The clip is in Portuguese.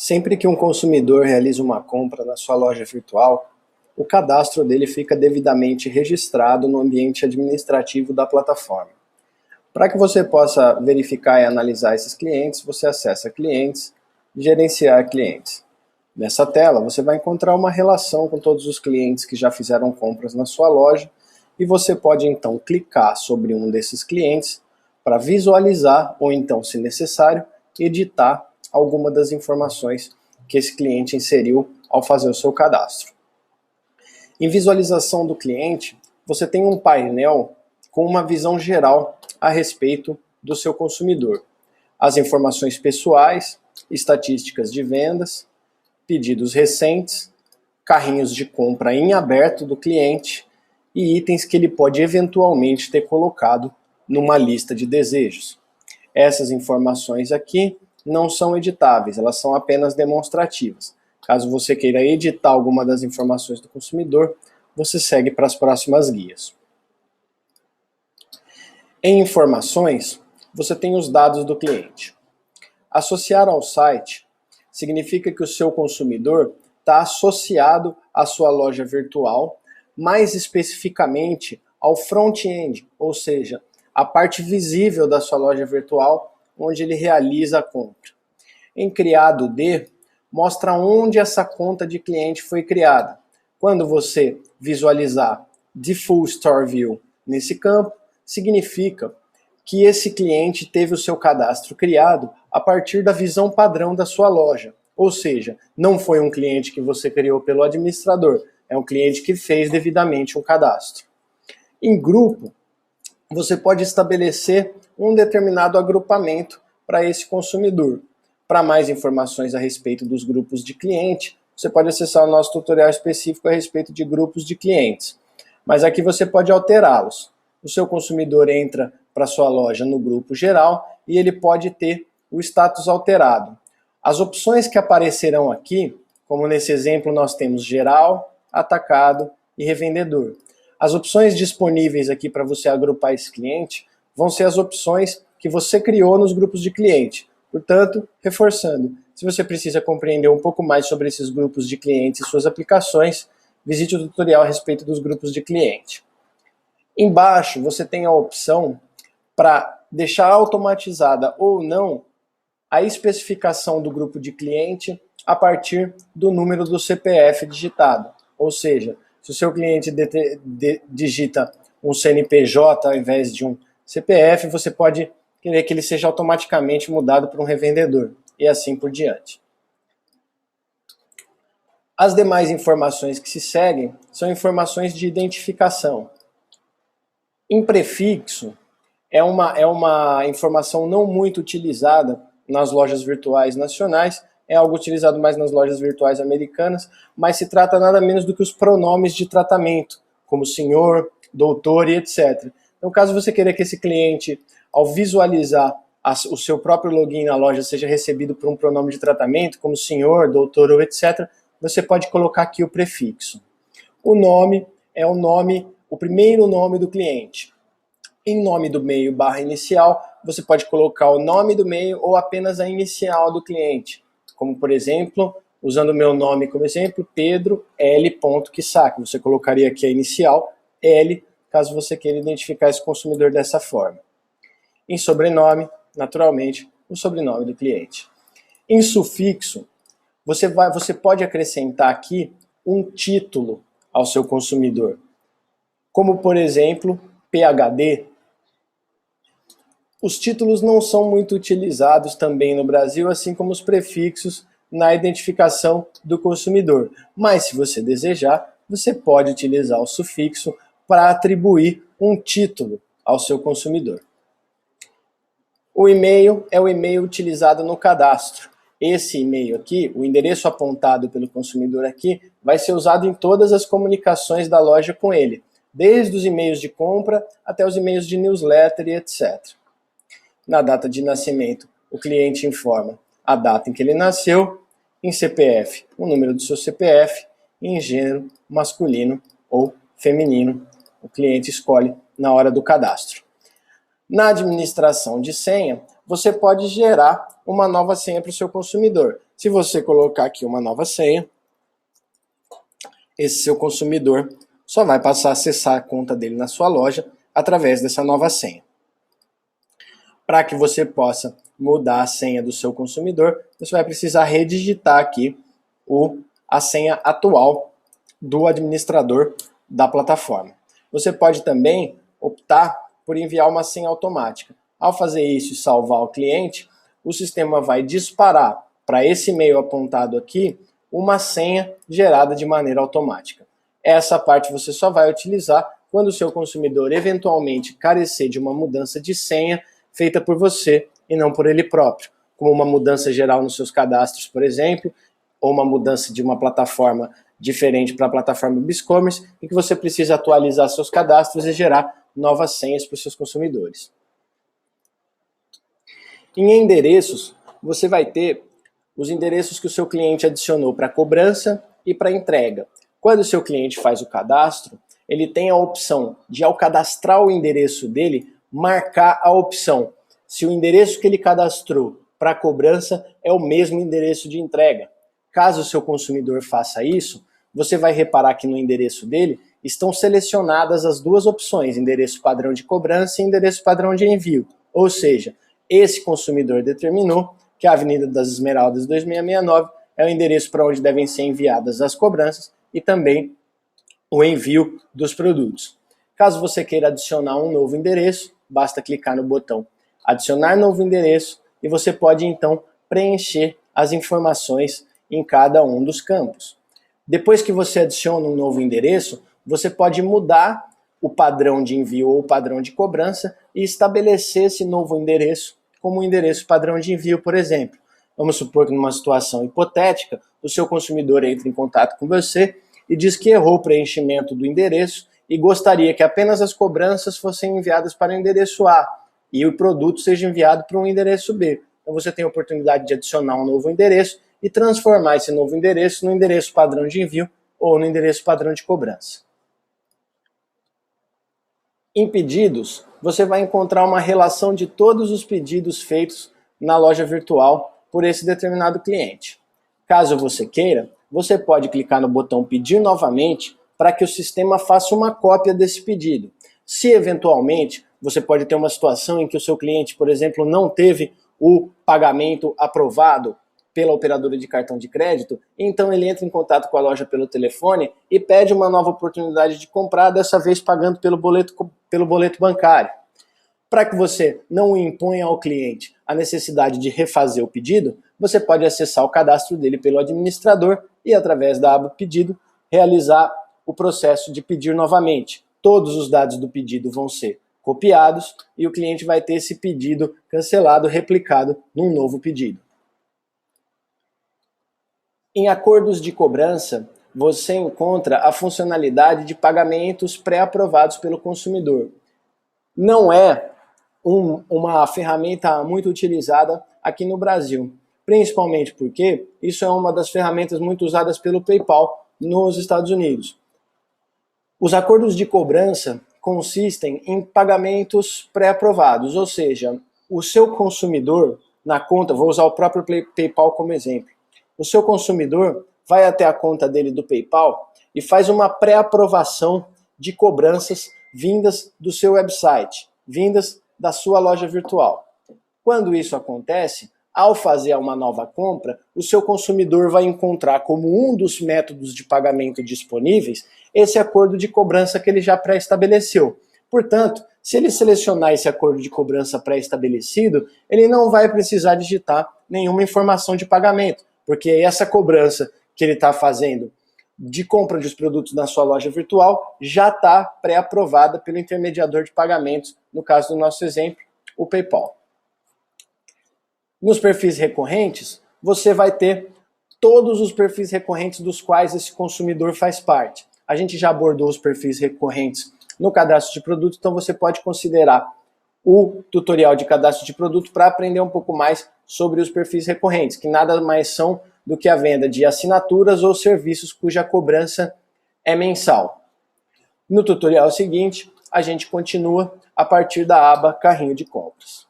Sempre que um consumidor realiza uma compra na sua loja virtual, o cadastro dele fica devidamente registrado no ambiente administrativo da plataforma. Para que você possa verificar e analisar esses clientes, você acessa Clientes, Gerenciar Clientes. Nessa tela, você vai encontrar uma relação com todos os clientes que já fizeram compras na sua loja e você pode então clicar sobre um desses clientes para visualizar ou então, se necessário, editar alguma das informações que esse cliente inseriu ao fazer o seu cadastro. Em visualização do cliente, você tem um painel com uma visão geral a respeito do seu consumidor. As informações pessoais, estatísticas de vendas, pedidos recentes, carrinhos de compra em aberto do cliente e itens que ele pode eventualmente ter colocado numa lista de desejos. Essas informações aqui não são editáveis, elas são apenas demonstrativas. Caso você queira editar alguma das informações do consumidor, você segue para as próximas guias. Em informações, você tem os dados do cliente. Associar ao site significa que o seu consumidor está associado à sua loja virtual, mais especificamente ao front-end, ou seja, a parte visível da sua loja virtual, onde ele realiza a compra. Em criado de, mostra onde essa conta de cliente foi criada. Quando você visualizar de Full Store View nesse campo, significa que esse cliente teve o seu cadastro criado a partir da visão padrão da sua loja. Ou seja, não foi um cliente que você criou pelo administrador, é um cliente que fez devidamente um cadastro. Em grupo, você pode estabelecer um determinado agrupamento para esse consumidor. Para mais informações a respeito dos grupos de cliente, você pode acessar o nosso tutorial específico a respeito de grupos de clientes. Mas aqui você pode alterá-los. O seu consumidor entra para sua loja no grupo geral e ele pode ter o status alterado. As opções que aparecerão aqui, como nesse exemplo nós temos geral, atacado e revendedor. As opções disponíveis aqui para você agrupar esse cliente vão ser as opções que você criou nos grupos de cliente. Portanto, reforçando, se você precisa compreender um pouco mais sobre esses grupos de clientes e suas aplicações, visite o tutorial a respeito dos grupos de cliente. Embaixo você tem a opção para deixar automatizada ou não a especificação do grupo de cliente a partir do número do CPF digitado. Ou seja, se o seu cliente digita um CNPJ ao invés de um CPF, você pode querer que ele seja automaticamente mudado para um revendedor e assim por diante. As demais informações que se seguem são informações de identificação. Em prefixo, é uma informação não muito utilizada nas lojas virtuais nacionais, é algo utilizado mais nas lojas virtuais americanas, mas se trata nada menos do que os pronomes de tratamento, como senhor, doutor e etc. Então, caso você queira que esse cliente, ao visualizar o seu próprio login na loja, seja recebido por um pronome de tratamento, como senhor, doutor ou etc., você pode colocar aqui o prefixo. O nome é o primeiro nome do cliente. Em nome do meio barra inicial, você pode colocar o nome do meio ou apenas a inicial do cliente. Como, por exemplo, usando o meu nome como exemplo, Pedro L. Kisaki. Você colocaria aqui a inicial, L, caso você queira identificar esse consumidor dessa forma. Em sobrenome, naturalmente, o sobrenome do cliente. Em sufixo, você pode acrescentar aqui um título ao seu consumidor. Como, por exemplo, PhD. Os títulos não são muito utilizados também no Brasil, assim como os prefixos na identificação do consumidor. Mas, se você desejar, você pode utilizar o sufixo para atribuir um título ao seu consumidor. O e-mail é o e-mail utilizado no cadastro. Esse e-mail aqui, o endereço apontado pelo consumidor aqui, vai ser usado em todas as comunicações da loja com ele, desde os e-mails de compra até os e-mails de newsletter e etc. Na data de nascimento, o cliente informa a data em que ele nasceu, em CPF, o número do seu CPF, e em gênero, masculino ou feminino, o cliente escolhe na hora do cadastro. Na administração de senha, você pode gerar uma nova senha para o seu consumidor. Se você colocar aqui uma nova senha, esse seu consumidor só vai passar a acessar a conta dele na sua loja através dessa nova senha. Para que você possa mudar a senha do seu consumidor, você vai precisar redigitar aqui a senha atual do administrador da plataforma. Você pode também optar por enviar uma senha automática. Ao fazer isso e salvar o cliente, o sistema vai disparar para esse e-mail apontado aqui uma senha gerada de maneira automática. Essa parte você só vai utilizar quando o seu consumidor eventualmente carecer de uma mudança de senha feita por você e não por ele próprio, como uma mudança geral nos seus cadastros, por exemplo, ou uma mudança de uma plataforma diferente para a plataforma BizCommerce, em que você precisa atualizar seus cadastros e gerar novas senhas para os seus consumidores. Em endereços, você vai ter os endereços que o seu cliente adicionou para cobrança e para entrega. Quando o seu cliente faz o cadastro, ele tem a opção de, ao cadastrar o endereço dele, marcar a opção se o endereço que ele cadastrou para cobrança é o mesmo endereço de entrega. Caso o seu consumidor faça isso, você vai reparar que no endereço dele estão selecionadas as duas opções, endereço padrão de cobrança e endereço padrão de envio. Ou seja, esse consumidor determinou que a Avenida das Esmeraldas 2669 é o endereço para onde devem ser enviadas as cobranças e também o envio dos produtos. Caso você queira adicionar um novo endereço, basta clicar no botão adicionar novo endereço e você pode então preencher as informações em cada um dos campos. Depois que você adiciona um novo endereço, você pode mudar o padrão de envio ou o padrão de cobrança e estabelecer esse novo endereço como um endereço padrão de envio, por exemplo. Vamos supor que numa situação hipotética, o seu consumidor entra em contato com você e diz que errou o preenchimento do endereço e gostaria que apenas as cobranças fossem enviadas para o endereço A e o produto seja enviado para um endereço B. Então você tem a oportunidade de adicionar um novo endereço e transformar esse novo endereço no endereço padrão de envio ou no endereço padrão de cobrança. Em pedidos, você vai encontrar uma relação de todos os pedidos feitos na loja virtual por esse determinado cliente. Caso você queira, você pode clicar no botão pedir novamente para que o sistema faça uma cópia desse pedido. Se eventualmente você pode ter uma situação em que o seu cliente, por exemplo, não teve o pagamento aprovado pela operadora de cartão de crédito, então ele entra em contato com a loja pelo telefone e pede uma nova oportunidade de comprar, dessa vez pagando pelo boleto bancário. Para que você não imponha ao cliente a necessidade de refazer o pedido, você pode acessar o cadastro dele pelo administrador e, através da aba Pedido, realizar o processo de pedir novamente. Todos os dados do pedido vão ser copiados e o cliente vai ter esse pedido cancelado, replicado num novo pedido. Em acordos de cobrança, você encontra a funcionalidade de pagamentos pré-aprovados pelo consumidor. Não é uma ferramenta muito utilizada aqui no Brasil, principalmente porque isso é uma das ferramentas muito usadas pelo PayPal nos Estados Unidos. Os acordos de cobrança consistem em pagamentos pré-aprovados, ou seja, o seu consumidor na conta, vou usar o próprio PayPal como exemplo, o seu consumidor vai até a conta dele do PayPal e faz uma pré-aprovação de cobranças vindas do seu website, vindas da sua loja virtual. Quando isso acontece, ao fazer uma nova compra, o seu consumidor vai encontrar como um dos métodos de pagamento disponíveis esse acordo de cobrança que ele já pré-estabeleceu. Portanto, se ele selecionar esse acordo de cobrança pré-estabelecido, ele não vai precisar digitar nenhuma informação de pagamento, porque essa cobrança que ele está fazendo de compra dos produtos na sua loja virtual já está pré-aprovada pelo intermediador de pagamentos, no caso do nosso exemplo, o PayPal. Nos perfis recorrentes, você vai ter todos os perfis recorrentes dos quais esse consumidor faz parte. A gente já abordou os perfis recorrentes no cadastro de produto, então você pode considerar o tutorial de cadastro de produto para aprender um pouco mais sobre os perfis recorrentes, que nada mais são do que a venda de assinaturas ou serviços cuja cobrança é mensal. No tutorial seguinte, a gente continua a partir da aba Carrinho de Compras.